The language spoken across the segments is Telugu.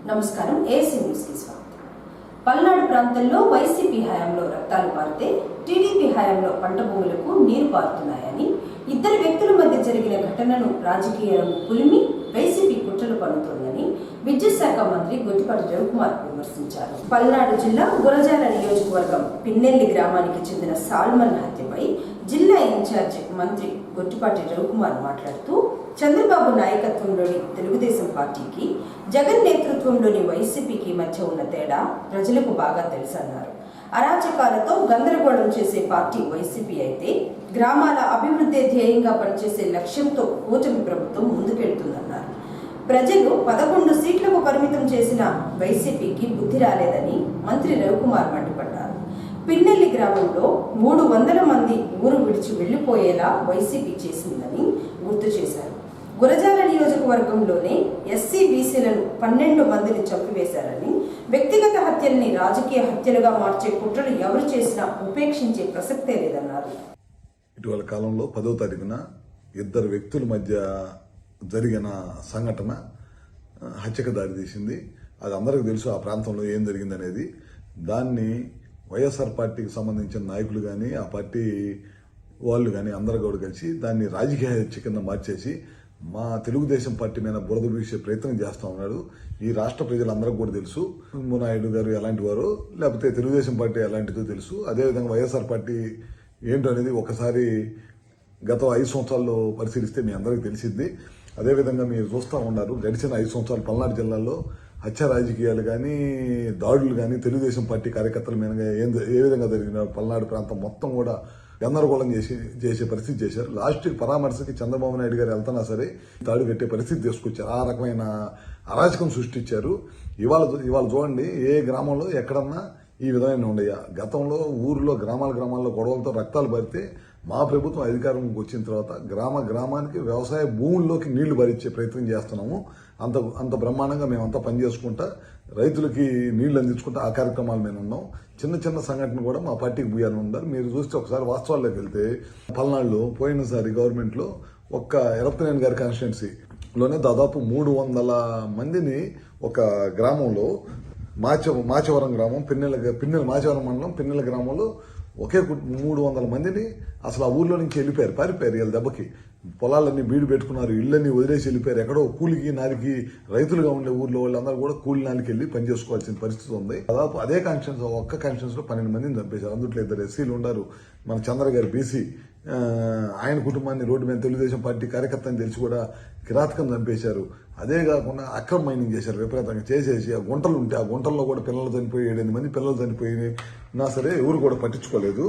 నమస్కారం. ఏసీ న్యూస్ కి స్వాగతం. పల్నాడు ప్రాంతంలో వైసీపీ హయాంలో రక్తాలు పారితే టీడీపీ హయాంలో పంట భూములకు నీరు పారుతున్నాయని, ఇద్దరు వ్యక్తుల మధ్య జరిగిన ఘటనను రాజకీయ రంగు పులిమి వైసీపీ కుట్రలు పన్నుతోందని విద్యుత్ శాఖ మంత్రి గొట్టిపాటి రవికుమార్ విమర్శించారు. పల్నాడు జిల్లా గురజాల నియోజకవర్గం పిన్నెల్లి గ్రామానికి చెందిన సాల్మన్ హత్యపై జిల్లా ఇన్ఛార్జి మంత్రి గొట్టిపాటి రవికుమార్ మాట్లాడుతూ, చంద్రబాబు నాయకత్వంలోని తెలుగుదేశం పార్టీకి, జగన్ నేతృత్వంలోని వైసీపీకి మధ్య ఉన్న తేడా ప్రజలకు బాగా తెలుసన్నారు. అరాచకాలతో గందరగోళం చేసే పార్టీ వైసీపీ అయితే, గ్రామాల అభివృద్ధి ధ్యేయంగా పనిచేసే లక్ష్యంతో కూటమి ప్రభుత్వం ముందుకెళ్తుందన్నారు. ప్రజలు 11 సీట్లకు పరిమితం చేసిన వైసీపీకి బుద్ధి రాలేదని మంత్రి రవికుమార్ మండిపడ్డారు. పిన్నెల్లి గ్రామంలో 300 మంది ఊరు విడిచి వెళ్లిపోయేలా వైసీపీ చేసిందని గుర్తు చేశారు. గురజాల నియోజకవర్గంలోనే ఎస్సీ బీసీలను 12 మందిని చంపివేశారని, వ్యక్తిగత హత్యల్ని రాజకీయ హత్యలుగా మార్చే కుట్రలు ఎవరు చేసినా ఉపేక్షించే ప్రసక్తే లేదన్నారు. ఇటీవల కాలంలో 10వ తారీఖున ఇద్దరు వ్యక్తుల మధ్య జరిగిన సంఘటన హత్యకు దారితీసింది. అది అందరికీ తెలుసు ఆ ప్రాంతంలో ఏం జరిగిందనేది. దాన్ని వైఎస్ఆర్ పార్టీకి సంబంధించిన నాయకులు కానీ, ఆ పార్టీ వాళ్ళు కానీ అందరూ కూడా కలిసి దాన్ని రాజకీయ హత్య కింద మార్చేసి మా తెలుగుదేశం పార్టీ మీద బురద వీసే ప్రయత్నం చేస్తూ ఉన్నాడు. ఈ రాష్ట్ర ప్రజలందరికీ కూడా తెలుసు నాయుడు గారు ఎలాంటి వారో, లేకపోతే తెలుగుదేశం పార్టీ ఎలాంటిదో తెలుసు. అదేవిధంగా వైఎస్ఆర్ పార్టీ ఏంటో అనేది ఒకసారి గత 5 సంవత్సరాల్లో పరిశీలిస్తే మీ అందరికీ తెలిసింది. అదేవిధంగా మీరు చూస్తూ ఉన్నారు, గడిచిన 5 సంవత్సరాలు పల్నాడు జిల్లాలో హత్య రాజకీయాలు కానీ, దాడులు కానీ తెలుగుదేశం పార్టీ కార్యకర్తల మీద ఏ విధంగా జరిగిన పల్నాడు ప్రాంతం మొత్తం కూడా గందరగోళం చేసే పరిస్థితి చేశారు. లాస్ట్కి పరామర్శకి చంద్రబాబు నాయుడు గారు వెళ్తున్నా సరే తాడు కట్టే పరిస్థితి తీసుకొచ్చారు. ఆ రకమైన అరాచకం సృష్టించారు. ఇవాళ చూడండి, ఏ గ్రామంలో ఎక్కడన్నా ఈ విధమైన ఉండయా? గతంలో ఊర్లో గ్రామాల్లో గొడవలతో రక్తాలు పడితే మా ప్రభుత్వం అధికారంలోకి వచ్చిన తర్వాత గ్రామానికి వ్యవసాయ భూముల్లోకి నీళ్లు భరించే ప్రయత్నం చేస్తున్నాము. అంత బ్రహ్మాండంగా మేమంతా పనిచేసుకుంటా రైతులకి నీళ్లు అందించుకుంటా ఆ కార్యక్రమాల మీద ఉన్నాం. చిన్న సంఘటన కూడా మా పార్టీకి భూయాలని ఉన్నారు. మీరు చూస్తే ఒకసారి వాస్తవాల్లోకి వెళ్తే పల్నాడులో పోయినసారి గవర్నమెంట్లో ఒక్క ఎరపతినేని గారి కాన్స్టిట్యున్సీలోనే దాదాపు 300 మందిని ఒక గ్రామంలో మాచవరం గ్రామం పిన్నెల మాచవరం మండలం పిన్నెల గ్రామంలో ఒకే 300 మందిని అసలు ఆ ఊర్లో నుంచి పారిపోయారు. వీళ్ళ దెబ్బకి పొలాలన్నీ బీడు పెట్టుకున్నారు, ఇళ్ళన్నీ వదిలేసి వెళ్ళిపోయారు. ఎక్కడో కూలికి నాలికి రైతులుగా ఉండే ఊర్లో వాళ్ళందరూ కూడా కూలి నాలికి వెళ్ళి పనిచేసుకోవాల్సిన పరిస్థితి ఉంది. దాదాపు అదే ఒక్క కాన్స్టిట్యున్సీ లో 12 మందిని చంపేశారు. అందుట్లో 2 ఎస్సీలు ఉన్నారు. మన చంద్ర గారు బీసీ, ఆయన కుటుంబాన్ని రోడ్డు మీద తెలుగుదేశం పార్టీ కార్యకర్త అని తెలిసి కూడా కిరాతకం చంపేశారు. అదే కాకుండా అక్రమ మైనింగ్ చేశారు. విపరీతంగా చేసేసి ఆ గుంటలు ఉంటే ఆ గుంటల్లో కూడా పిల్లలు చనిపోయి 7 మంది పిల్లలు చనిపోయినా సరే ఎవరు కూడా పట్టించుకోలేదు.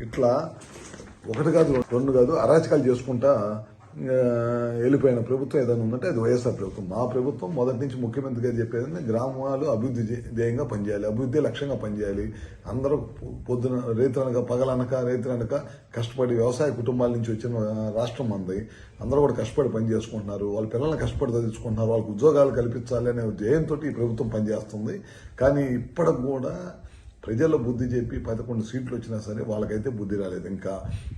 ఇట్లా 1 కాదు 2 కాదు అరాచకాలు చేసుకుంటా వెళ్ళిపోయిన ప్రభుత్వం ఏదైనా ఉందంటే అది వైఎస్ఆర్ ప్రభుత్వం. మా ప్రభుత్వం మొదటి నుంచి ముఖ్యమంత్రి గారు చెప్పేది గ్రామాలు అభివృద్ధి ధ్యేయంగా పనిచేయాలి, అభివృద్ధి లక్ష్యంగా పనిచేయాలి. అందరూ పొద్దున రైతులనక రైతులనక కష్టపడి వ్యవసాయ కుటుంబాల నుంచి వచ్చిన రాష్ట్రం మంది. అందరూ కూడా కష్టపడి పని చేసుకుంటున్నారు. వాళ్ళ పిల్లల్ని కష్టపడి చదివించుకుంటున్నారు. వాళ్ళకి ఉద్యోగాలు కల్పించాలి అనే ధ్యేయంతో ఈ ప్రభుత్వం పనిచేస్తుంది. కానీ ఇప్పటికి కూడా ప్రజల బుద్ధి చెప్పి 11 సీట్లు వచ్చినా సరే వాళ్ళకైతే బుద్ధి రాలేదు. ఇంకా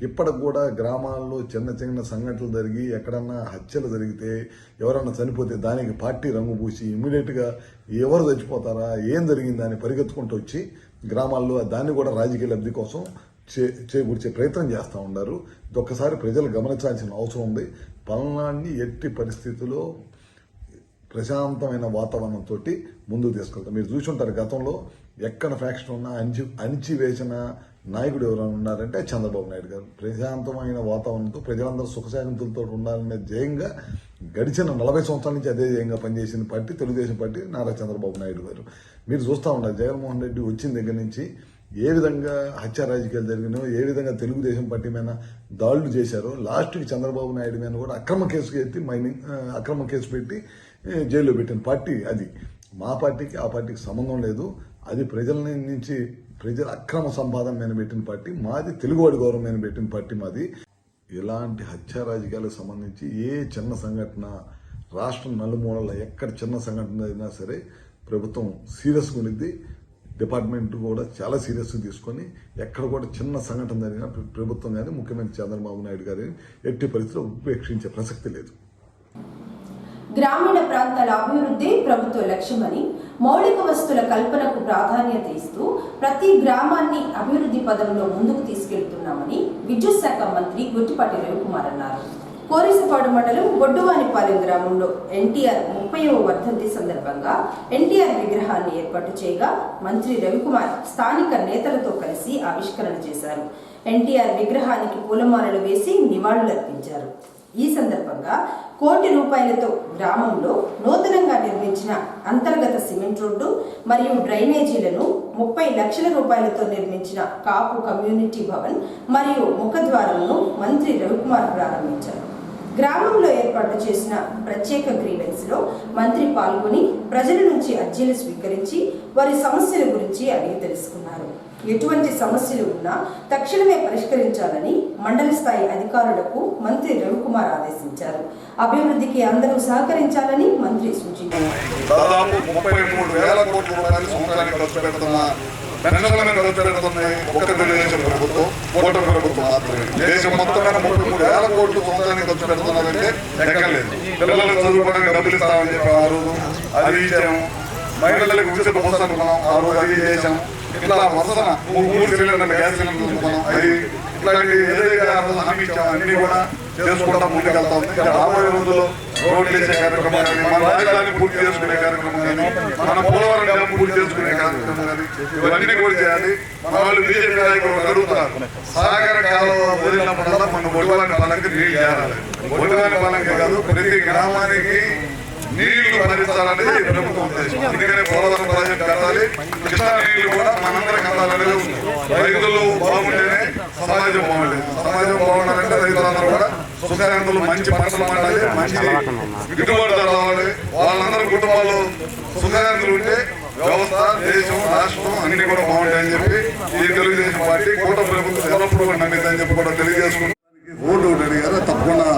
ఇప్పటికి కూడా గ్రామాల్లో చిన్న సంఘటనలు జరిగి ఎక్కడన్నా హత్యలు జరిగితే, ఎవరన్నా చనిపోతే దానికి పార్టీ రంగు పూసి ఇమ్మీడియట్గా ఎవరు చచ్చిపోతారా, ఏం జరిగిందా అని పరిగెత్తుకుంటూ వచ్చి గ్రామాల్లో దాన్ని కూడా రాజకీయ లబ్ధి కోసం చేకూర్చే ప్రయత్నం చేస్తూ ఉన్నారు. ఒక్కసారి ప్రజలు గమనించాల్సిన అవసరం ఉంది. పల్నాడుని ఎట్టి పరిస్థితుల్లో ప్రశాంతమైన వాతావరణంతో ముందుకు తీసుకెళ్తాం. మీరు చూసి ఉంటారు, గతంలో ఎక్కడ ఫ్యాక్షన్ ఉన్నా అణిచివేసిన నాయకుడు ఎవరైనా ఉన్నారంటే చంద్రబాబు నాయుడు గారు. ప్రశాంతమైన వాతావరణంతో ప్రజలందరూ సుఖశాంతులతో ఉండాలనే ధ్యేయంగా గడిచిన 40 సంవత్సరాల నుంచి అదే ధ్యేయంగా పనిచేసిన పార్టీ తెలుగుదేశం పార్టీ, నారా చంద్రబాబు నాయుడు గారు. మీరు చూస్తూ ఉన్నారు, జగన్మోహన్ రెడ్డి వచ్చిన దగ్గర నుంచి ఏ విధంగా హత్య రాజకీయాలు జరిగినాయో, ఏ విధంగా తెలుగుదేశం పార్టీ మీద దాడులు చేశారో, లాస్ట్కి చంద్రబాబు నాయుడు మీద కూడా అక్రమ కేసు పెట్టి జైల్లో పెట్టిన పార్టీ అది. మా పార్టీకి ఆ పార్టీకి సంబంధం లేదు. అది ప్రజల అక్రమ సంపాదన మీద పెట్టిన పార్టీ మాది, తెలుగువాడి గౌరవం మీద పెట్టిన పార్టీ మాది. ఇలాంటి హత్య రాజకీయాలకు సంబంధించి ఏ చిన్న సంఘటన రాష్ట్రం నలుమూలల ఎక్కడ చిన్న సంఘటన అయినా సరే ప్రభుత్వం సీరియస్గా ఉండిద్ది. డిపార్ట్మెంట్ కూడా చాలా సీరియస్గా తీసుకొని ఎక్కడ కూడా చిన్న సంఘటన జరిగినా ప్రభుత్వం కానీ ముఖ్యమంత్రి చంద్రబాబు నాయుడు గారిని ఎట్టి పరిస్థితుల్లో ఉపేక్షించే ప్రసక్తి లేదు. గ్రామీణ ప్రాంతాల అభివృద్ధి ప్రభుత్వ లక్ష్యమని, మౌలిక వస్తువుల కల్పనకు ప్రాధాన్యత ఇస్తూ ప్రతి గ్రామాన్ని అభివృద్ధి పదంలో ముందుకు తీసుకెళ్తున్నామని విద్యుత్ శాఖ మంత్రి గుట్టిపాటి రవికుమార్ అన్నారు. కోరిసపాడు మండలం గొడ్డువానిపాలెం గ్రామంలో ఎన్టీఆర్ 30వ వర్ధంతి సందర్భంగా ఎన్టీఆర్ విగ్రహాన్ని ఏర్పాటు చేయగా మంత్రి రవికుమార్ స్థానిక నేతలతో కలిసి ఆవిష్కరణ చేశారు. ఎన్టీఆర్ విగ్రహానికి పూలమాలలు వేసి నివాళులర్పించారు. ఈ సందర్భంగా ₹1,00,00,000 గ్రామంలో నూతనంగా నిర్మించిన అంతర్గత సిమెంట్ రోడ్డు మరియు డ్రైనేజీలను, ₹30 లక్షలతో నిర్మించిన కాపు కమ్యూనిటీ భవన్ మరియు ముఖద్వారంను మంత్రి రవికుమార్ ప్రారంభించారు. గ్రామంలో ఏర్పాటు చేసిన ప్రత్యేక గ్రీవెన్స్ లో మంత్రి పాల్గొని ప్రజల నుంచి అర్జీలు స్వీకరించి వారి సమస్యల గురించి అడిగి తెలుసుకున్నారు. ఎటువంటి సమస్యలు ఉన్నా తక్షణమే పరిష్కరించాలని మండల స్థాయి అధికారులకు మంత్రి రవికుమార్ ఆదేశించారు. అభివృద్ధికి అందరూ సహకరించాలని మంత్రి సూచించారు. దాదాపు 33,000 కోట్ల రూపాయలు సంవత్సరానికి ఖర్చు పెడుతున్న పెన్షన్లను ఖర్చు పెడుతున్నాయి ఒక తెలుగుదేశం ప్రభుత్వం, కూటమి ప్రభుత్వం మాత్రమే. దేశం మొత్తం 33,000 కోట్లు సంవత్సరానికి ఖర్చు పెడుతున్నారంటే ఎక్కలేదు. పిల్లలకు చదువుకోవడానికి డబ్బులు ఇస్తామని చెప్పారు, అది ఇచ్చాము. మహిళలకు ఉచిత బస్సు అనుకున్నాం, ఆ రోజు అది చేశాం. ఇట్లా వరుసన 3 సిలిండర్లు గ్యాస్ సిలిండర్లు అనుకున్నాం, అది ఇట్లాంటి ఏదైతే హామీ ఇచ్చాం అన్ని కూడా చేసుకుంటా ముందుకెళ్తా ఉంది. రాబోయే రోజుల్లో రోడ్లు వేసే కార్యక్రమం కానీ, మన రాజధాని పూర్తి చేసుకునే కార్యక్రమం కానీ, మన పోలవరం డ్యామ్ పూర్తి చేసుకునే కార్యక్రమం కానీ, ఇవన్నీ కూడా చేయాలి. మన వాళ్ళు బీజేపీ నాయకులు అడుగుతారు, సాగర కాలం వదిలినప్పుడల్లా మన ఒడివాని పాలనకి నీళ్ళు చేయాలి. ఒడివాని పాలనకే కాదు, ప్రతి గ్రామానికి నీళ్లు భరించాలనేది ప్రభుత్వం ఉద్దేశం. అందుకనే పోలవరం ప్రాజెక్టు కట్టాలి. కృష్ణా నీళ్లు కూడా మనందరికి అందాలనేది ఉంది. రైతులు బాగుంటేనే సమాజం బాగుండేది. సమాజం బాగుండాలంటే రైతులందరూ కూడా సుఖాంతులు మంచి పంటలు పండాలి, మంచి గిట్టుబాటు ధర రావాలి. వాళ్ళందరూ కుటుంబాలు సుఖాంతులు ఉంటే వ్యవస్థ, దేశం, రాష్ట్రం అన్ని కూడా బాగుంటాయని చెప్పి ఈ తెలుగుదేశం పార్టీ కూటమి ప్రభుత్వం ఎల్లప్పుడూ నమ్మిందని చెప్పి కూడా తెలియజేసుకుంటాం. రోడ్డు అడిగారు, తప్పకుండా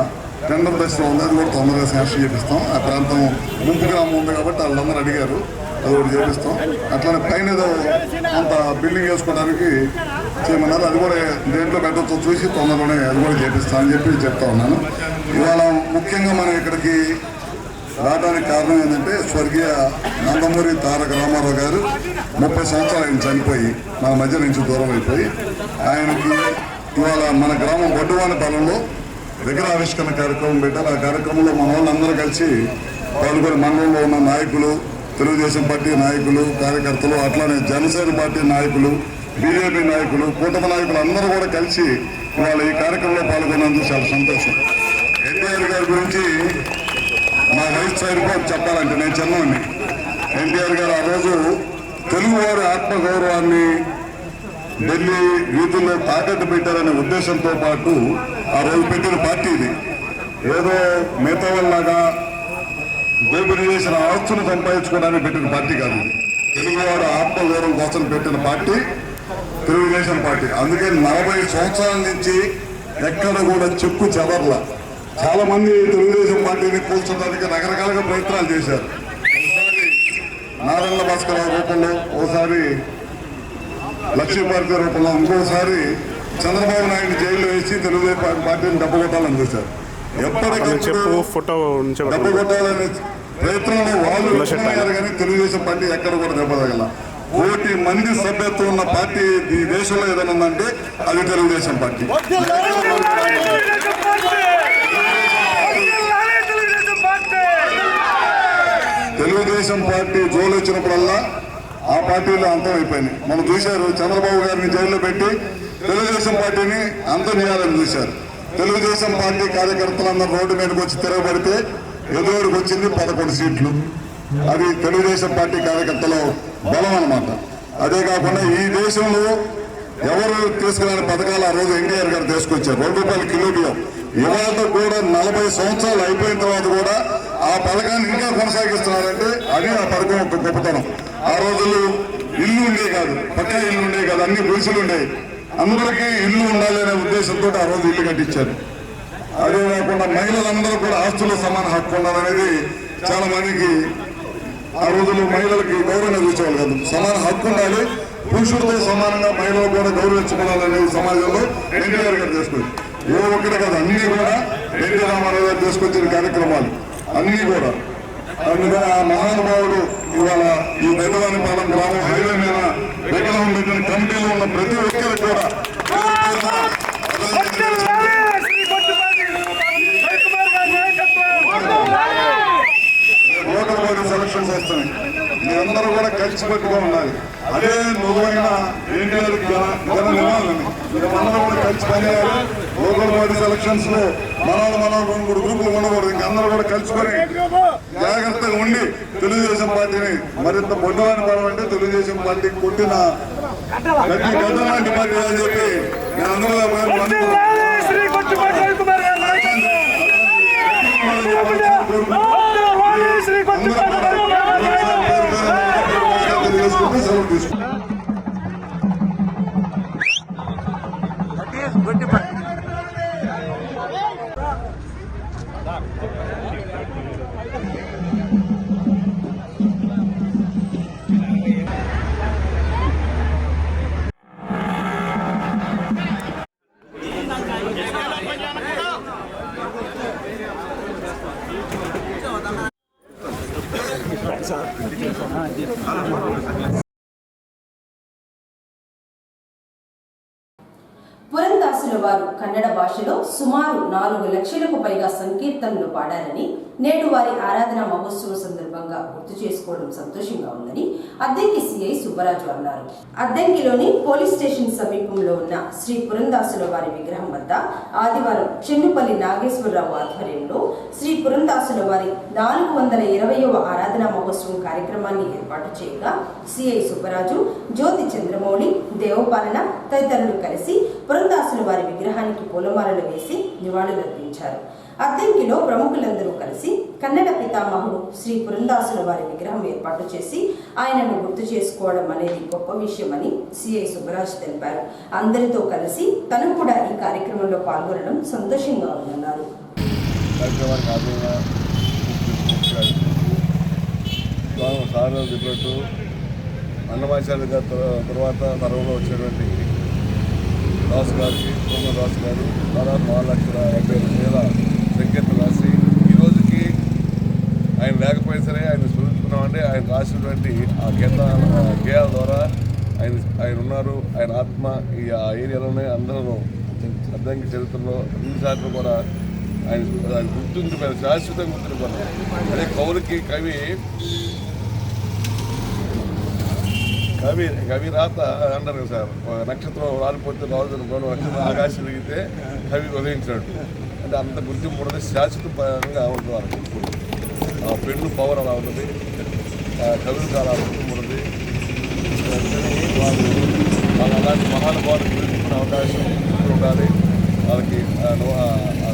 టెండర్ దశలో ఉంది, అది కూడా తొందరగా శాంక్షన్ చేపిస్తాం. ఆ ప్రాంతం ముంపు గ్రామం ఉంది కాబట్టి వాళ్ళందరూ అడిగారు, అది ఒకటి చేపిస్తాం. అట్లానే పైన ఏదో కొంత బిల్డింగ్ వేసుకోవడానికి చేయమన్నారు, అది కూడా దేంట్లో పెట్టచ్చో చూసి తొందరలోనే అది కూడా చేపిస్తాం అని చెప్పి చెప్తా ఉన్నాను. ఇవాళ ముఖ్యంగా మనం ఇక్కడికి రావడానికి కారణం ఏంటంటే స్వర్గీయ నందమూరి తారక రామారావు గారు 30 సంవత్సరాలు ఆయన చనిపోయి మన మధ్య నుంచి దూరం అయిపోయి, ఆయనకి ఇవాళ మన గ్రామం గొడ్డువానిపాలెంలో విగ్రహావిష్కరణ కార్యక్రమం పెట్టారు. ఆ కార్యక్రమంలో మన వాళ్ళందరూ కలిసి పాల్గొని మండలంలో ఉన్న నాయకులు, తెలుగుదేశం పార్టీ నాయకులు, కార్యకర్తలు, అట్లానే జనసేన పార్టీ నాయకులు, బీజేపీ నాయకులు, కూటమి నాయకులు అందరూ కూడా కలిసి ఇవాళ ఈ కార్యక్రమంలో పాల్గొన్నందుకు చాలా సంతోషం. ఎన్టీఆర్ గారి గురించి మా వయసు సైడ్గా చెప్పాలంటే నేను చిన్నవాడిని. ఎన్టీఆర్ గారు ఆ రోజు తెలుగువారి ఆత్మగౌరవాన్ని ఢిల్లీ వీధుల్లో తాకట్టు పెట్టారనే ఉద్దేశంతో పాటు ఆ రోజు పెట్టిన పార్టీ ఇది. ఏదో మిగతా వాళ్ళలాగా దోపిడీ చేసిన ఆస్తులు సంపాదించుకోవడానికి పెట్టిన పార్టీ కాదు. తెలుగువాడు ఆత్మగౌరవం కోసం పెట్టిన పార్టీ తెలుగుదేశం పార్టీ. అందుకే 40 సంవత్సరాల నుంచి ఎక్కడ కూడా చెక్కు చెదర్ల. చాలా మంది తెలుగుదేశం పార్టీని కూల్చడానికి రకరకాలుగా ప్రయత్నాలు చేశారు. ఒకసారి నారాయణ భాస్కర్ రూపంలో, ఒకసారి లక్ష్మీపార్టీ రూపంలో, ఇంకోసారి చంద్రబాబు నాయుడు జైల్లో వేసి తెలుగుదేశం పార్టీని దెబ్బకొట్టాలని చూశారు. ఎప్పటికప్పుడు దెబ్బకొట్టాలనే ప్రయత్నంలో వాళ్ళు విఫలమయ్యారు, కానీ తెలుగుదేశం పార్టీ ఎక్కడ కూడా దెబ్బతగల. 1,00,00,000 మంది సభ్యత్వం ఉన్న పార్టీ ఈ దేశంలో ఏదైనా ఉందంటే అది తెలుగుదేశం పార్టీ. తెలుగుదేశం పార్టీ జోలు వచ్చినప్పుడల్లా ఆ పార్టీలో అంతం అయిపోయినాయి. మనం చూశారు, చంద్రబాబు గారిని జైల్లో పెట్టి తెలుగుదేశం పార్టీని అంతం చేయాలని చూశారు. తెలుగుదేశం పార్టీ కార్యకర్తలందరూ రోడ్డు మీదకి వచ్చి తిరగబడితే ఎదురుకు వచ్చింది 11 సీట్లు. అది తెలుగుదేశం పార్టీ కార్యకర్తల బలం అన్నమాట. అదే కాకుండా ఈ దేశంలో ఎవరు తీసుకురాని పథకాలు ఆ రోజు ఎన్టీఆర్ గారు తీసుకొచ్చారు. ₹2 కిలో బియ్యం. ఇవాళ కూడా 40 సంవత్సరాలు అయిపోయిన తర్వాత కూడా ఆ పథకాన్ని ఇంకా కొనసాగిస్తున్నారంటే అది ఆ పథకం ఒక గొప్పతనం. ఆ రోజులు ఇల్లు ఉండే కాదు, పక్కా ఇల్లు ఉండే కాదు, అన్ని గుడిసెలు ఉండేవి. అందరికీ ఇల్లు ఉండాలి అనే ఉద్దేశంతో ఆ రోజు ఇల్లు కట్టించారు. అదే కాకుండా మహిళలందరూ కూడా ఆస్తులు సమాన హక్కు ఉండాలనేది చాలా మందికి ఆ రోజుల్లో మహిళలకి గౌరవం చూసేవాళ్ళు కాదు. సమాన హక్కు ఉండాలి, పురుషులతో సమానంగా మహిళలు కూడా గౌరవించుకోవాలనేది సమాజంలో ఎన్టీఆర్ గారు తీసుకొచ్చి ఏ ఒక్కటే కాదు, అన్ని కూడా ఎన్టీ రామారావు గారు తీసుకొచ్చిన కార్యక్రమాలు. అన్నీ కూడా. అందుకని ఆ మహానుభావుడు ఇవాళ ఈ పెద్దవానిపాలెం గ్రామం హైవే మీద విగ్రహం పెట్టిన కమిటీలో ఉన్న ప్రతి ఒక్కరికి కూడా ఓటర్ బాడీ సెలక్షన్స్ వస్తున్నాయి. మీరందరూ కూడా కలిసి పెట్టుగా ఉండాలి. అదే నువ్వైనా ఎన్టీఆర్ జనం ఇవ్వాలని మీరందరూ కూడా కలిసి పనిచేయాలి. ఓటర్ బాడీ సెలక్షన్స్ లో మనం గ్రూపులు ఉండకూడదు. ఇంకందరూ కూడా కలుసుకొని జాగ్రత్తగా ఉండి తెలుగుదేశం పార్టీని మరింత బొడ్డువాని పడమంటే తెలుగుదేశం పార్టీ కొట్టిన గట్టి గద్ద లాంటి పార్టీ అని చెప్పి నేను అందరూ సెలవు తీసుకుంటాం. పురందాసుల వారు కన్నడ భాషలో సుమారు 4 లక్షలకు పైగా సంకీర్తనలు పాడారని, నేడు వారి ఆరాధన మహోత్సవం సందర్భంగా గుర్తు చేసుకోవడం సంతోషంగా ఉందని అద్దంకి సిఐ సుబ్బరాజు అన్నారు. అద్దంకిలోని పోలీస్ స్టేషన్ సమీపంలో ఉన్న శ్రీ పురందాసుల వారి విగ్రహం వద్ద ఆదివారం చెన్నుపల్లి నాగేశ్వరరావు ఆధ్వర్యంలో శ్రీ పురందాసుల వారి 420వ ఆరాధన మహోత్సవం కార్యక్రమాన్ని ఏర్పాటు చేయగా సిఐ సుబ్బరాజు, జ్యోతి చంద్రమౌళి, దేవపాలన తదితరులు కలిసి పురందాసుల వారి విగ్రహానికి పూలమాలలు వేసి నివాళులర్పించారు. అద్దంకిలో ప్రముఖులందరూ కలిసి కన్నడ పితామహుడు శ్రీ పురందాసుల వారి విగ్రహం ఏర్పాటు చేసి ఆయనను గుర్తు చేసుకోవడం అనేది గొప్ప విషయమని సిఐ సుబ్బరాజు తెలిపారు. అందరితో కలిసి తను కూడా ఈ కార్యక్రమంలో పాల్గొనడం సంతోషంగా ఉందన్నారు. అన్నమాచార్య గారి తర్వాత తరంలో వచ్చినటువంటి దాస్ గారికి, సోమదాస్ గారు దాదాపు 4,50,000 సంఖ్యను రాసి ఈ రోజుకి ఆయన లేకపోయినా సరే ఆయన స్మరించుకున్నామంటే ఆయన రాసినటువంటి ఆ గేయాల ద్వారా ఆయన ఉన్నారు. ఆయన ఆత్మ ఈ ఆ ఏరియాలోనే అందరూ అద్దంకి చరిత్రలో అన్నిసార్లు కూడా ఆయన గుర్తుండిపోయారు, శాశ్వతంగా గుర్తుండిపోయారు. అదే కవులకి కవి రాత అంటారు కదా సార్, నక్షత్రం రాలిపోతే రాజు ఆకాశం దిగితే కవి ఉదయించినట్టు. అంటే అంత గుర్తింపు ఉన్నది, శాశ్వతంగా ఉంటుంది. ఆ పెన్ను పవర్ అలా ఉంటుంది, కవులకు అలా గుర్తింపు ఉన్నది. వాళ్ళు అలాంటి మహానుభావులు గురించుకునే అవకాశం ఉండాలి. వాళ్ళకి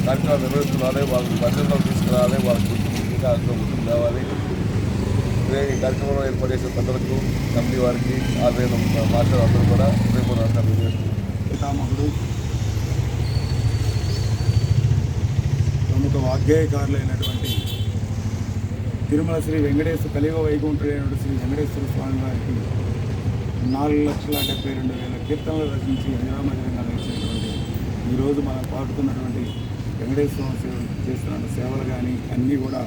కార్యక్రమాలు నిర్వహించుకోవాలి, వాళ్ళని మధ్యలో తీసుకురావాలి, వాళ్ళకి గుర్తింపు అందులో గుర్తింపు కావాలి. ఈ కార్యక్రమంలో ఏర్పాటు చేసిన పెద్దలకు, కమిటీ వారికి, ఆదాయం మాస్టర్ అందరూ కూడా పితామహుడు, ప్రముఖ వాగ్గేయకారులైనటువంటి తిరుమల శ్రీ వెంకటేశ్వర కలియుగ వైకుంఠుడైనటువంటి శ్రీ వెంకటేశ్వర స్వామి వారికి 4,72,000 కీర్తనలు రచించి నిరామయంగా నిలిచినటువంటి ఈరోజు మనం పాడుతున్నటువంటి వెంకటేశ్వర స్వామి చేస్తున్న సేవలు కానీ అన్నీ కూడా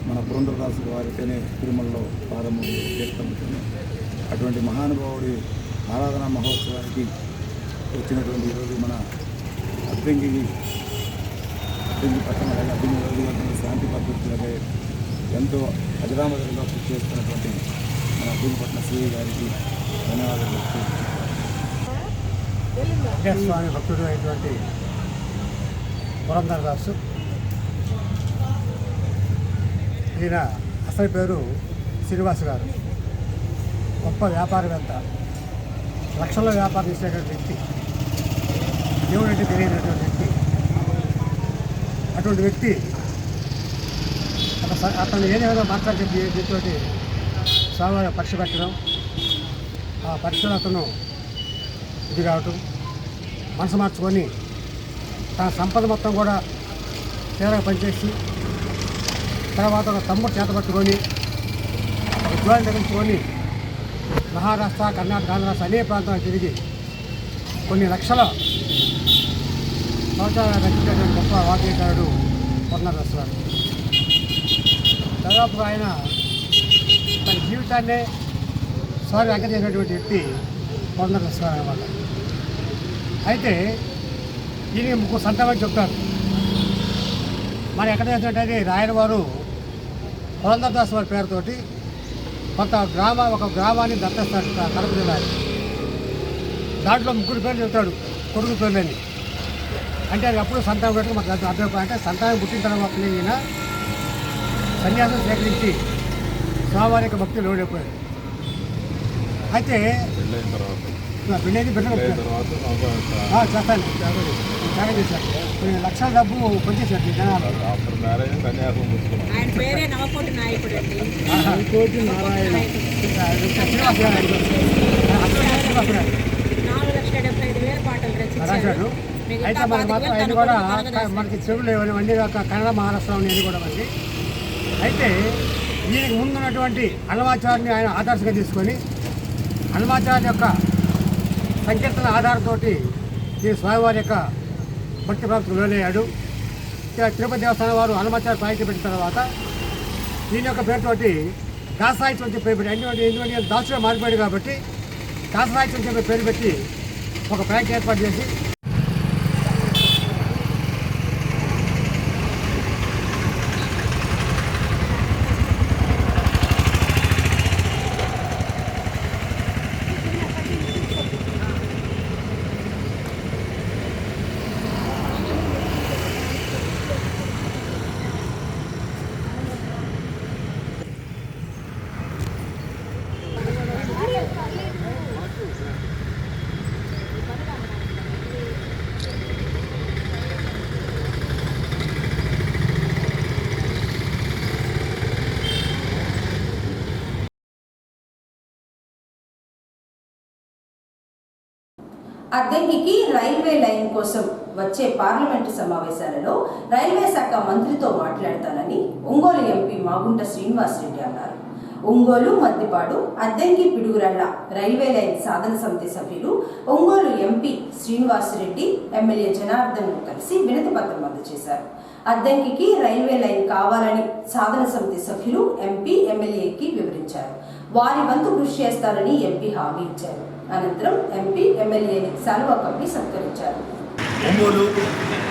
మన పురంధరదాసు వారితోనే తిరుమలలో ప్రారంభం చేస్తాం. అటువంటి మహానుభావుడి ఆరాధనా మహోత్సవానికి వచ్చినటువంటి ఈరోజు మన అద్దంకి పట్టణ అద్దంకి రోజుల శాంతి పద్ధతులపై ఎంతో అజరామజంగా కృషి చేస్తున్నటువంటి మన అద్దంకి పట్టణ సిఐ గారికి ధన్యవాదాలు చెప్తూ, స్వామి భక్తుడు అయినటువంటి పురంధరదాసు, ఈయన అసలు పేరు శ్రీనివాస్ గారు. గొప్ప వ్యాపారవేత్త, లక్షల వ్యాపారం చేసేటువంటి వ్యక్తి, దేవుడంటే తెలియనటువంటి వ్యక్తి. అటువంటి వ్యక్తి అతను ఏ విధంగా మాట్లాడే దీంతో స్వామివారి పరీక్ష పెట్టడం, ఆ పరీక్షలో అతను ఇది కావటం, మనసు మార్చుకొని తన సంపద మొత్తం కూడా తీవ్రంగా పనిచేసి తర్వాత ఒక తమ్ముడు చేతపట్టుకొని ఒక ఉద్యోగం తగ్గించుకొని మహారాష్ట్ర, కర్ణాటక, ఆంధ్రరాష్ట్ర అనేక ప్రాంతాలు తిరిగి కొన్ని లక్షల సంవత్సరాలు రచించేటువంటి గొప్ప వాగ్గేయకారుడు పురంధరదాసు గారు. దాదాపుగా ఆయన తన జీవితాన్నే స్వామి అంకితం చేసినటువంటి వ్యక్తి పురంధర స్వామి అన్నమాట. అయితే ఈయన ముగ్గురు సంతానం చెప్తారు. మనం ఎక్కడ చేసినట్టయితే రాయల వారు పురంధరదాస్ వారి పేరుతోటి ఒక గ్రామాన్ని దత్తస్తాడు కడప జిల్లాని. దాంట్లో ముగ్గురు పేర్లు చెప్తాడు, కొడుకు పేర్లని. అంటే అది అప్పుడు సంతానం పెట్టుకు మాకు అర్థం. అంటే సంతానం పుట్టిన తర్వాత ఈయన సన్యాసం స్వీకరించి స్వామివారి యొక్క భక్తి లోడైపోయాడు. అయితే పెళ్ళైంది బిడ్డలు చేస్తాను త్యాగం చేశారు. కొన్ని లక్షల డబ్బు పనిచేశారు జనాలు. ఆయన పేరే నవకోటి నాయకుడు అండి. శ్రీనివాస గారు 4,75,000 పాటలు రాశాడు. రచించారు. అయితే మనకి మాత్రం ఆయన కూడా మనకి చెవులు ఇవన్నీ కన్నడ మహారాష్ట్ర అనేది కూడా మనకి. అయితే ఈయనకి ముందున్నటువంటి అన్నమాచార్యని ఆయన ఆదర్శంగా తీసుకొని అన్నమాచార్య యొక్క సంకీర్తన ఆధారంతో ఈ స్వామివారి యొక్క భక్తి ప్రాప్తికి లోనయ్యాడు. తిరుపతి దేవస్థానం వారు అన్నమాచార్య సాహిత్యం పెట్టిన తర్వాత దీని యొక్క పేరుతోటి దాసాహిత్యం చెప్పి పేరు పెట్టి ఎందుకంటే దాసుగా మారిపోయాడు కాబట్టి దాసాహిత్యం చెప్పి పేరు పెట్టి ఒక బ్యాంక్ ఏర్పాటు చేసి అద్దెంకికి రైల్వే లైన్ కోసం వచ్చే పార్లమెంటు సమావేశాలలో రైల్వే శాఖ మంత్రితో మాట్లాడతానని ఒంగోలు ఎంపీ మాగుంట శ్రీనివాసరెడ్డి అన్నారు. ఒంగోలు మద్దిపాడు అద్దెంకి పిడుగురళ్ల రైల్వే లైన్ సాధన సమితి సభ్యులు ఒంగోలు ఎంపీ శ్రీనివాసరెడ్డి ఎమ్మెల్యే జనార్దన్ కలిసి వినతి పత్రం అందజేశారు. అద్దెంకి రైల్వే లైన్ కావాలని సాధన సమితి సభ్యులు ఎంపీ ఎమ్మెల్యేకి వివరించారు. వారి వంతు కృషి చేస్తారని ఎంపీ హామీ ఇచ్చారు. అనంతరం ఎంపీ ఎమ్మెల్యేని శాలువా కప్పి సత్కరించారు. ఒంగోలు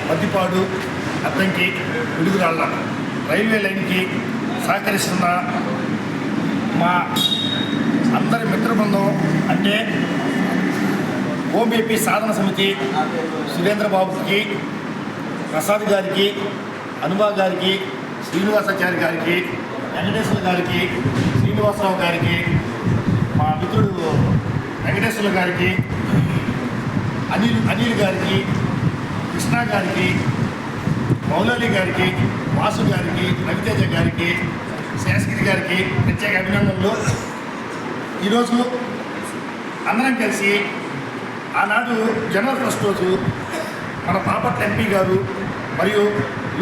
మద్దిపాడు అద్దంకి పిడుగురాళ్ళ రైల్వే లైన్కి సహకరిస్తున్న మా అందరి మిత్ర బృందం అంటే ఓబీపీ సాధన సమితి సురేంద్రబాబుకి, ప్రసాద్ గారికి, అనుభా గారికి, శ్రీనివాసాచారి గారికి, వెంకటేశ్వర గారికి, శ్రీనివాసరావు గారికి, మా మిత్రుడు వెంకటేశ్వర గారికి, అనిల్ గారికి, కృష్ణ గారికి, మౌలాలి గారికి, వాసు గారికి, రవితేజ గారికి, శాస్త్రి గారికి ప్రత్యేక అభినందనలు. ఈరోజు అందరం కలిసి ఆనాడు జనరల్ ఫస్ట్ రోజు మన బాపట్ల ఎంపీ గారు మరియు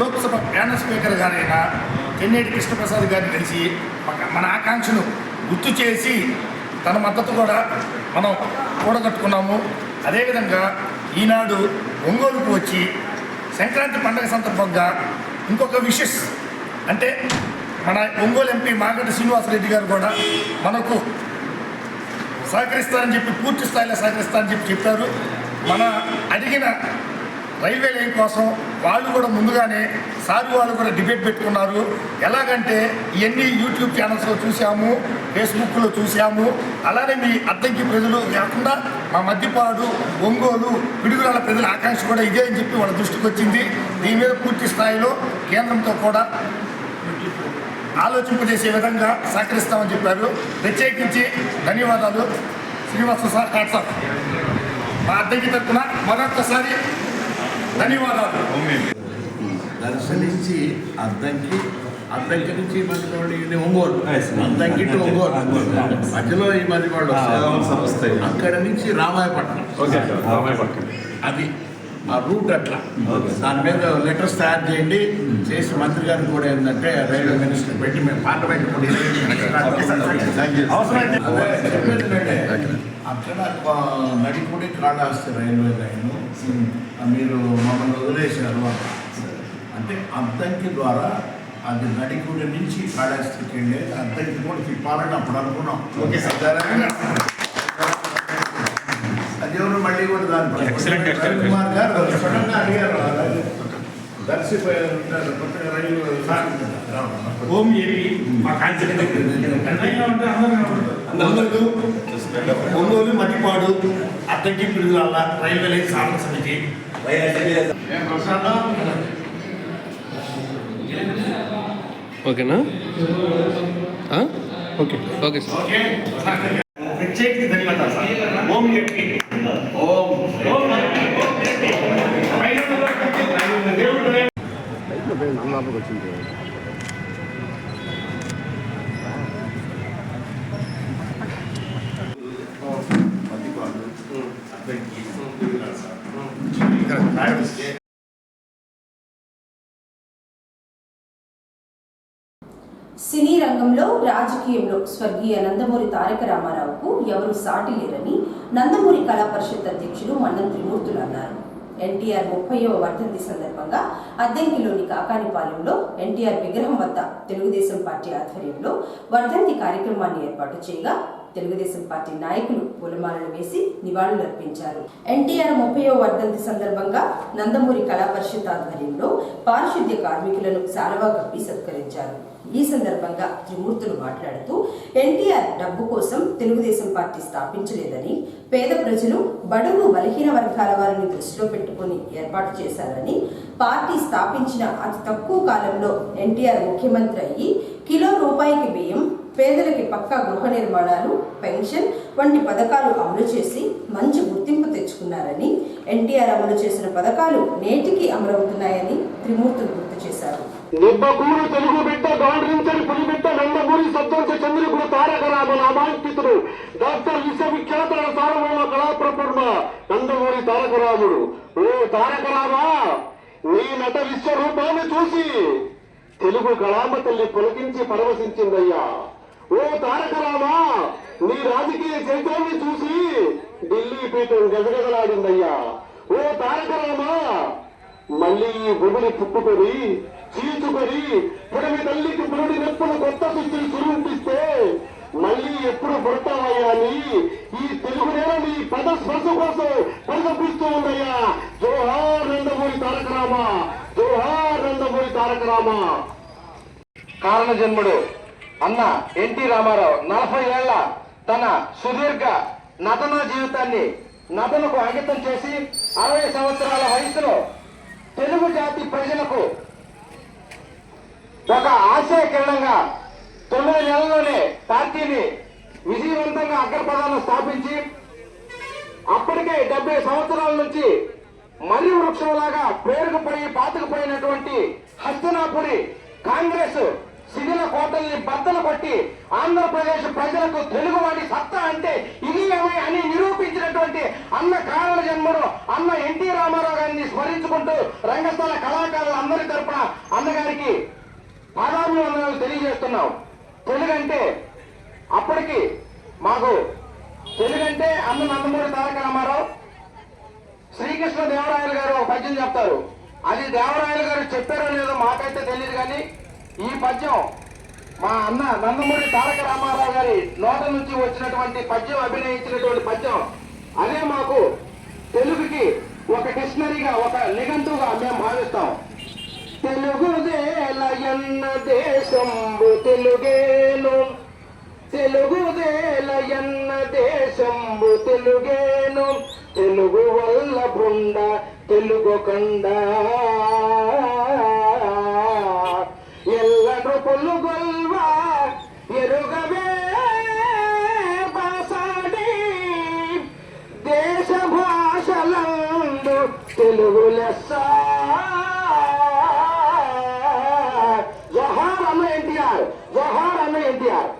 లోక్సభ ప్యానల్ స్పీకర్ గారైన చెన్నేటి కృష్ణప్రసాద్ గారిని కలిసి మన ఆకాంక్షను గుర్తు చేసి తన మద్దతు కూడా మనం కూడగట్టుకున్నాము. అదేవిధంగా ఈనాడు ఒంగోలుకు వచ్చి సంక్రాంతి పండుగ సందర్భంగా ఇంకొక విషెస్ అంటే మన ఒంగోలు ఎంపీ మాగంటి శ్రీనివాసరెడ్డి గారు కూడా మనకు సహకరిస్తారని చెప్పి పూర్తి స్థాయిలో సహకరిస్తారని చెప్పారు. మన అడిగిన రైల్వే లైన్ కోసం వాళ్ళు కూడా ముందుగానే వాళ్ళు కూడా డిబేట్ పెట్టుకున్నారు. ఎలాగంటే ఇవన్నీ యూట్యూబ్ ఛానల్స్లో చూసాము, ఫేస్బుక్లో చూసాము. అలానే మీ అద్దంకి ప్రజలు కాకుండా మా మద్దిపాడు, ఒంగోలు, పిడుగురాళ్ళ ప్రజల ఆకాంక్ష కూడా ఇదే అని చెప్పి వాళ్ళ దృష్టికి వచ్చింది. దీని మీద పూర్తి స్థాయిలో కేంద్రంతో కూడా ఆలోచింపజేసే విధంగా సహకరిస్తామని చెప్పారు. ప్రత్యేకించి ధన్యవాదాలు శ్రీనివాస సార్, హ్యాట్సాఫ్. మా అద్దెకి తరఫున మరొకసారి ధన్యవాదాలు. దర్శనించి అద్దంకి నుంచి మధ్యలో ఒంగోలు, అద్దంకి టు ఒంగోలు మధ్యలో ఈ మధ్య వాళ్ళు వస్తారు. అక్కడ నుంచి రామాయపట్నం, అది ఆ రూట్ అట్లా. దాని మీద లెటర్స్ తయారు చేయండి, చేసి మంత్రి గారిని కూడా ఏంటంటే రైల్వే మినిస్టర్ పెట్టి మేము పార్లమెంట్ కూడా చెప్పేది అక్కడ నడిపూడి కాళహస్తి రైల్వే లైన్ మీరు మమ్మల్ని వదిలేశారు అంటే అద్దంకి ద్వారా అది నడికూడి నుంచి కాళేశ్వరికి వెళ్ళేది అద్దెకి కూడా తిప్పాలని అప్పుడు అనుకున్నాం. ఓకే అది ఎవరు మళ్ళీ కూడా దాని రవికుమార్ గారు సడన్గా అడిగారు, దర్శిపోయారు కొత్తగా రైలు ఓం ఏపీ మా ఒంగోలు మట్టిపాడు అద్దెకి పిడుగుల రైల్వే లైన్ సాధన సమితి ఓకేనా? Okay okay sir. ఓకే ప్రత్యేక ధన్యవాదాలు సార్. ఓం ఏపీ ఓం సినీ రంగంలో రాజకీయంలో స్వర్గీయ నందమూరి తారక రామారావుకు ఎవరు సాటి లేరని నందమూరి కళా పరిషత్ అధ్యక్షుడు మన్నం త్రిమూర్తులు అన్నారు. ఎన్టీఆర్ 30వ వర్ధంతి సందర్భంగా అద్దంకిలోని కాకానిపాలెంలో ఎన్టీఆర్ విగ్రహం వద్ద తెలుగుదేశం పార్టీ ఆధ్వర్యంలో వర్ధంతి కార్యక్రమాన్ని ఏర్పాటు చేయగా తెలుగుదేశం పార్టీ నాయకులు పూలమాలలు వేసి నివాళులర్పించారు. ఎన్టీఆర్ 30వ వర్ధంతి సందర్భంగా నందమూరి కళా పరిషత్ ఆధ్వర్యంలో పారిశుద్ధ్య కార్మికులను శాలువా కప్పి సత్కరించారు. ఈ సందర్భంగా త్రిమూర్తులు మాట్లాడుతూ ఎన్టీఆర్ డబ్బు కోసం తెలుగుదేశం పార్టీ స్థాపించలేదని, పేద ప్రజలు, బడుగు బలహీన వర్గాల వారిని దృష్టిలో పెట్టుకుని ఏర్పాటు చేశారని, పార్టీ స్థాపించిన అతి తక్కువ కాలంలో ఎన్టీఆర్ ముఖ్యమంత్రి అయ్యి కిలో రూపాయికి బియ్యం, పేదలకి పక్కా గృహ నిర్మాణాలు, పెన్షన్ వంటి పథకాలు అమలు చేసి మంచి గుర్తింపు తెచ్చుకున్నారని, ఎన్టీఆర్ అమలు చేసిన పథకాలు నేటికి అమలవుతున్నాయని త్రిమూర్తులు గుర్తు చేశారు. నిబ్బకూరు తెలుగు బిడ్డ గౌండ్రించని పులిబిడ్డ నందమూరి సద్దంశ చంద్రగుడు తారక రామ నామాంకితుడు డాక్టర్ విశ్వవిఖ్యాత సార్వభౌమ కళాప్రపూర్ణ నందమూరి తారక రాముడు. ఓ తారక రామా, నీ నట విశ్వరూపాన్ని చూసి తెలుగు కళామ తల్లి పులకించి పరవశించిందయ్యా. ఓ తారక రామా, నీ రాజకీయ చైతన్యాన్ని చూసి ఢిల్లీ పీఠం గజగజలాడిందయ్యా. ఓ తారక రామా, మళ్ళీ ఈ భూమిని పుట్టుకొని చీల్చుకొని పుడమి తల్లికి పురుడి నెప్పులు కొత్త సృష్టిని సురూపిస్తే మళ్ళీ ఎప్పుడు పుడతావయ్యా అని ఈ తెలుగు నేల నీ పద స్పర్శ కోసం పరితపిస్తూ ఉందయ్యా. జోహార్ నందమూరి తారక రామ, జోహార్ నందమూరి తారక రామ. కారణ జన్ముడు అన్న ఎన్టీ రామారావు 40 ఏళ్ల తన సుదీర్ఘ నటనా జీవితాన్ని నటనకు అంకితం చేసి 60 సంవత్సరాల వయసులో తెలుగు జాతి ప్రజలకు ఒక ఆశయ కిరణంగా 9 నెలల్లోనే పార్టీని విజయవంతంగా అగ్రపదాలను స్థాపించి అప్పటికే 70 సంవత్సరాల నుంచి మర్రి వృక్షంలాగా పేరుకుపోయి పాతుకుపోయినటువంటి హస్తినాపురి కాంగ్రెస్ శిథిల కోటల్ని బద్దలు కొట్టి ఆంధ్రప్రదేశ్ ప్రజలకు తెలుగువాడి సత్తా అంటే ఇది అని నిరూపించినటువంటి అన్న కారణ జన్ముడు అన్న ఎన్టీ రామారావు గారిని స్మరించుకుంటూ రంగస్థల కళాకారులు అందరి తరపున అన్నగారికి పాదాభివందనాలు తెలియజేస్తున్నాం. తెలుగంటే అప్పటికి మాకు తెలుగంటే అన్న నందమూరి తారక రామారావు, శ్రీకృష్ణ దేవరాయలు గారు ఒక పద్యం చెప్తారు. అది దేవరాయలు గారు చెప్పారో లేదో మాకైతే తెలియదు, కానీ ఈ పద్యం మా అన్న నందమూరి తారక రామారావు గారి నోట నుంచి వచ్చినటువంటి పద్యం, అభినయించినటువంటి పద్యం. అదే మాకు తెలుగుకి ఒక డిక్షనరీగా, ఒక నిఘంటువుగా మేము భావిస్తాం. తెలుగుదేలయన్న దేశంబు తెలుగేను, తెలుగుదేలయన్న దేశంబు తెలుగేను, తెలుగు వల్ల బృండ తెలుగు కండ ఎల్ల నృపులు గొల్వా ఎరుగవే బాసాడి దేశ భాషలందు తెలుగు లెస్స. జోహార్ అన్న ఎన్టీఆర్, జోహార్ అన్న ఎన్టీఆర్.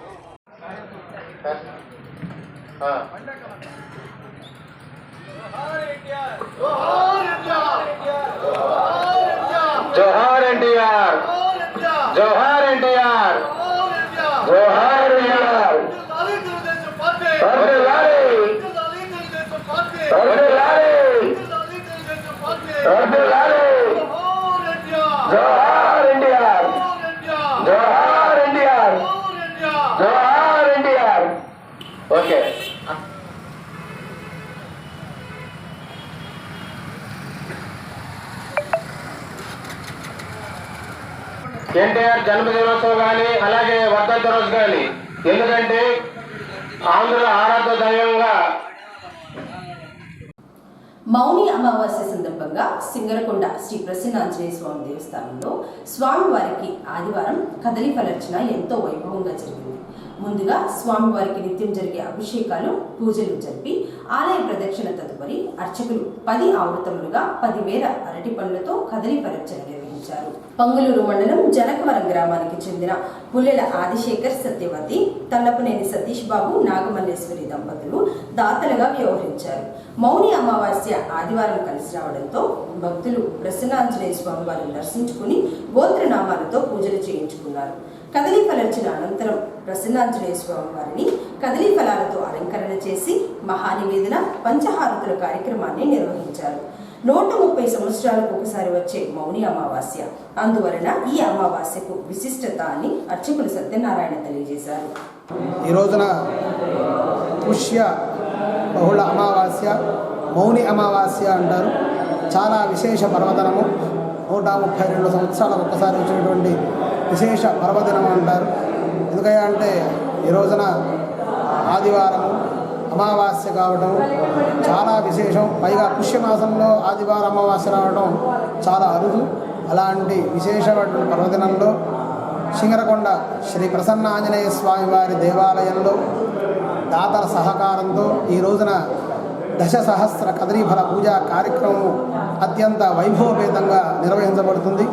జోహార్ ఎన్టీఆర్, జోహార్ ఎన్టీఆర్, జోహార్ ఎన్టీఆర్. జోహార్ ఎన్టీఆర్. ఓకే. ఎన్టీఆర్ జన్మదినోత్సవం కానీ అలాగే వర్ధంతి రోజు కానీ, ఎందుకంటే ఆంధ్రుల ఆరాధ్య దైవంగా మౌని అమావాస్య సందర్భంగా సింగరకొండ శ్రీ ప్రసన్నాంజనేయ స్వామి దేవస్థానంలో స్వామివారికి ఆదివారం కదలి ఫలర్చన ఎంతో వైభవంగా జరిగింది. ముందుగా స్వామివారికి నిత్యం జరిగే అభిషేకాలు, పూజలు జరిపి ఆలయ ప్రదక్షిణ తదుపరి అర్చకులు 10 ఆవృతములుగా 10,000 అరటి పండ్లతో కదలి ఫలర్చన నిర్వహించారు. పంగులూరు మండలం జనకవరం గ్రామానికి చెందిన పుల్లెల ఆదిశేఖర్, సత్యవతి, తల్లపనేని సతీష్ బాబు, నాగమల్లేశ్వరి దంపతులు దాతలుగా వ్యవహరించారు. మౌని అమావాస్య ఆదివారం కలిసి రావడంతో భక్తులు ప్రసన్నాంజనేయ స్వామి వారిని దర్శించుకుని గోత్రనామాలతో పూజలు చేయించుకున్నారు. కదలి ఫలర్చన అనంతరం ప్రసన్నాంజనేయ స్వామి వారిని కదలి ఫలాలతో అలంకరణ చేసి మహానివేదన, పంచహారతుల కార్యక్రమాన్ని నిర్వహించారు. 130 సంవత్సరాలకు ఒకసారి వచ్చే మౌని అమావాస్య, అందువలన ఈ అమావాస్యకు విశిష్టత అని అర్చకులు సత్యనారాయణ తెలియజేశారు. ఈ రోజున పుష్య బహుళ అమావాస్య, మౌని అమావాస్య అంటారు. చాలా విశేష పర్వదినము. 132 సంవత్సరాలకు ఒకసారి వచ్చేటువంటి విశేష పర్వదినం అంటారు. ఎందుకంటే ఈ రోజున ఆదివారం అమావాస్య కావడం చాలా విశేషం. పైగా పుష్యమాసంలో ఆదివారం అమావాస్య రావడం చాలా అరుదు. అలాంటి విశేషమైన పర్వదినంలో సింగరకొండ శ్రీ ప్రసన్న ఆంజనేయ స్వామి వారి దేవాలయంలో దాతల సహకారంతో ఈ రోజున 10 సహస్ర కదలీఫల పూజా కార్యక్రమం అత్యంత వైభవపేతంగా నిర్వహించబడుతుంది.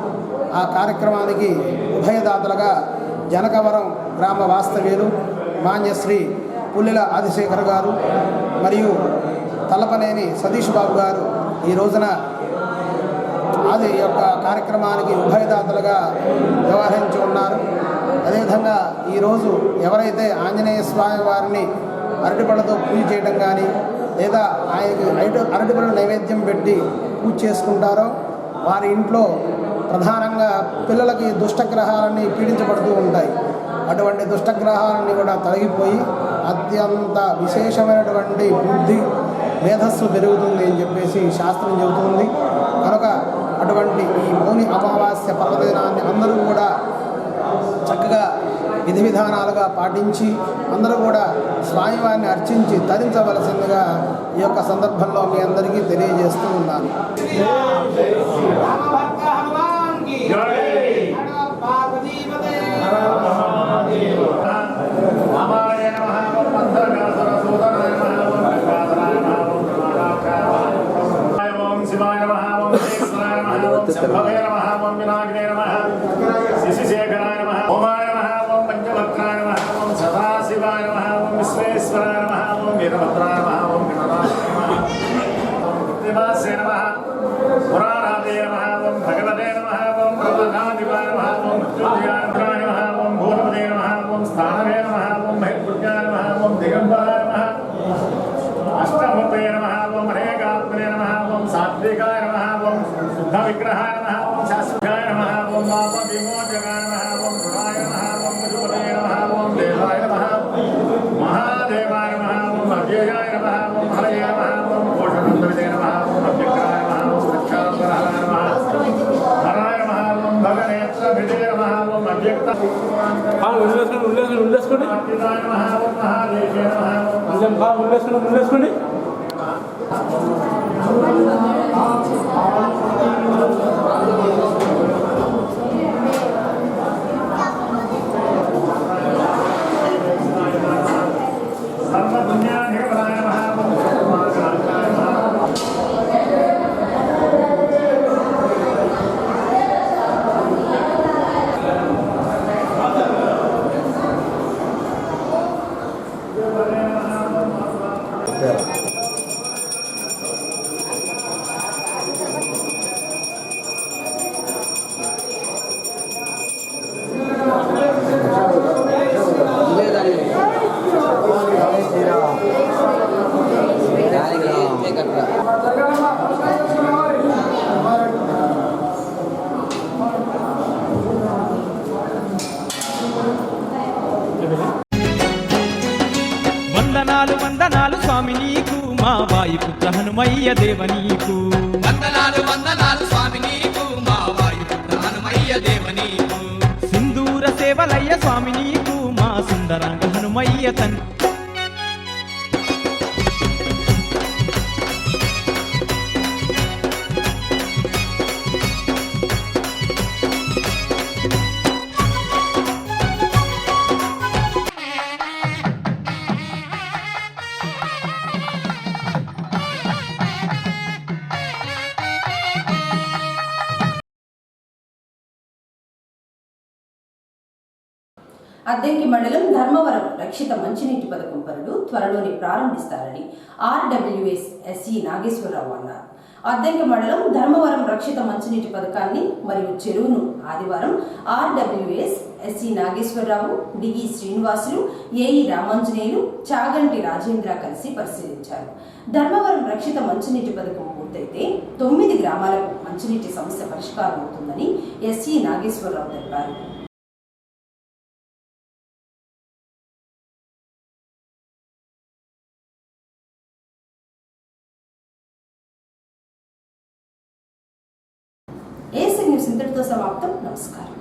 ఆ కార్యక్రమానికి ఉభయదాతలుగా జనకవరం గ్రామ వాస్తవ్యులు మాన్యశ్రీ పుల్లెల ఆదిశేఖర్ గారు మరియు తలపనేని సతీష్ బాబు గారు ఈ రోజున అది యొక్క కార్యక్రమానికి ఉభయదాతలుగా వ్యవహరించి ఉన్నారు. అదేవిధంగా ఈరోజు ఎవరైతే ఆంజనేయ స్వామి వారిని అరటిపళ్ళతో పూజ చేయడం కానీ లేదా ఆయనకి అరటిపళ్ళు నైవేద్యం పెట్టి పూజ చేసుకుంటారో వారి ఇంట్లో ప్రధానంగా పిల్లలకి దుష్టగ్రహాలన్నీ పీడించబడుతూ ఉంటాయి. అటువంటి దుష్టగ్రహాలన్నీ కూడా తొలగిపోయి అత్యంత విశేషమైనటువంటి బుద్ధి, మేధస్సు పెరుగుతుంది అని చెప్పేసి శాస్త్రం చెబుతుంది. కనుక అటువంటి ఈ మౌని అమావాస్య పర్వదినాన్ని అందరూ కూడా చక్కగా విధి విధానాలుగా పాటించి అందరూ కూడా స్వామివారిని అర్చించి తరించవలసిందిగా ఈ యొక్క సందర్భంలో మీ అందరికీ తెలియజేస్తూ ఉన్నాను. శిశిశేఖరాయ నమః, ఓమాయ నమః, ఓం పంచభద్రాయ నమః, ఓం సదాశివాయ నమః, ఓం విశ్వేశ్వరాయ నమః, ఓం వీరభద్రాయ నమః, ఓం గణనాథాయ నమః, ఓం కృత్తివాసాయ నమః, పురాణాదయ నమః, ఓం భగవతే నమః, ఓం ప్రధానాధిపాయ నమః, ఓం మృత్యుంజయాయ నమః, ఓం భూతపదే నమః, ఓం స్థానవే నమః, ఓం మహిర్భుజాయ నమః, ఓం దిగంబరాయ నమః, అష్టమూర్తయ నమః, ఓం అనేకాత్మనే నమః, ఓం సాత్వికాయ నమః, ఓం శుద్ధ విగ్రహాయ నమః, ఓం శాశ్వతాయ నమః, ఓం పాప విమోచకాయ నమః, ఓం గుణాయ నమః, ఓం పశుపతయ నమః, ఓం దేవాయ నమః, మహాదేవాయ నమః, ఓం అవ్యయాయ నమః, ఓం హరయ నమః, ఓం కోశనందవిదే నమః, ఓం అవ్యగ్రాయ నమః, ఓం రక్షావరహాయ నమః, హరాయ నమః, ఓం భగనేత్రభిదే నమః, ఓం అవ్యక్త ఉల్లేసుకోండి నమః, ఓం మహాదేవాయ నమః, ఉల్లేసుకోండి. సర్వపుణ్యాధిపరాయ నమః, ఓం సర్వమార్గాయ నమః. వందనా వందనాలు వందనాలు స్వామి నీకు మా వాయుపుత్ర హనుమయ్య దేవ నీకు వందనాలు వందనాలు స్వామి నీకు మా వాయుపుత్ర హనుమయ్య దేవ నీకు సింధూర సేవలయ్య స్వామి నీకు మా సుందరాంగ హనుమయ్య తండ్రి అద్దెంకి మండలం ధర్మవరం రక్షిత మంచినీటి పథకం పనులు త్వరలోనే ప్రారంభిస్తారని ఆర్డబ్ల్యూఎస్ ఎస్ఈ నాగేశ్వరరావు అన్నారు. అద్దెంకి మండలం ధర్మవరం రక్షిత మంచినీటి పథకాన్ని మరియు చెరువును ఆదివారం RWS SE Nageswararao, DE Srinivasulu, AE Ramanjaneyulu, Chaganti Rajendra కలిసి పరిశీలించారు. ధర్మవరం రక్షిత మంచినీటి పథకం పూర్తయితే 9 గ్రామాలకు మంచినీటి సమస్య పరిష్కారం అవుతుందని ఎస్ఈ నాగేశ్వరరావు తెలిపారు. ఏసీ న్యూస్ ఇంతటితో సమాప్తం. నమస్కారం.